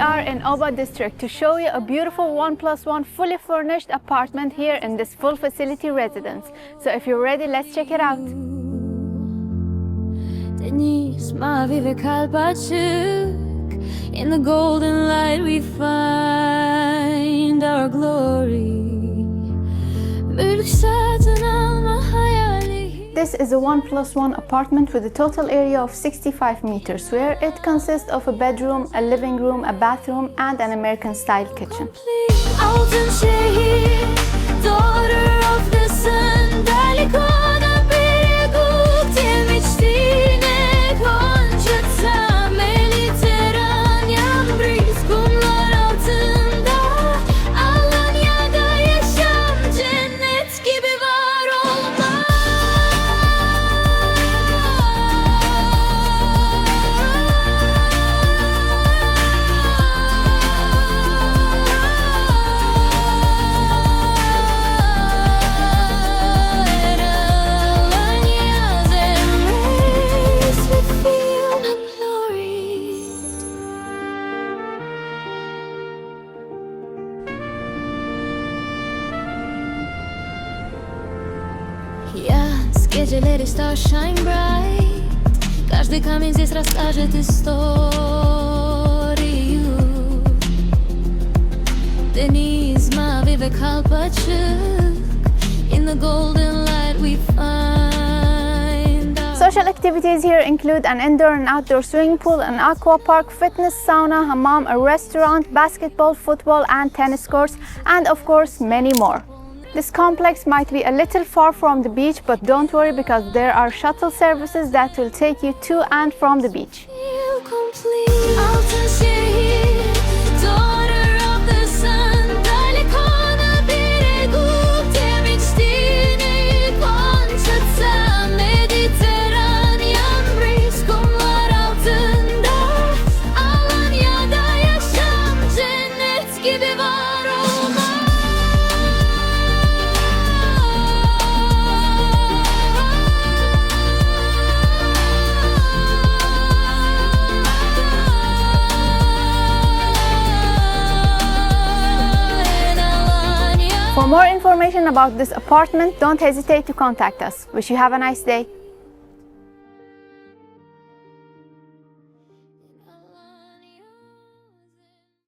are in Oba district to show you a beautiful 1+1 fully furnished apartment here in this full facility residence. So if you're ready, let's check it out. Deniz mavi ve kalp açık. In the golden light we find our glory. Mülk satın alma hayali. This is a 1+1 apartment with a total area of 65 meters where it consists of a bedroom, a living room, a bathroom and an American style kitchen. Altın şehir, daughter of the sun. Dalikona bir guk temizliğine konçata. Mediterranean breeze, kumlar altında. Alanya'da yaşam cennet gibi var olmak. Yaz geceleri stars shine bright. Każdy kamień здесь расскажет историю. Deniz mavi ve kalp açık. In the golden light we find our... Social activities here include an indoor and outdoor swimming pool, an aquapark, fitness, sauna, hammam, a restaurant, basketball, football and tennis courts, and of course many more. This complex might be a little far from the beach, but don't worry because there are shuttle services that will take you to and from the beach. Altın şehir, daughter of the sun. Dalikona bir guk temizliğine konçata. Mediterranean breeze, kumlar altında. Alanya'da yaşam cennet gibi var olmak. For more information about this apartment, don't hesitate to contact us. Wish you have a nice day.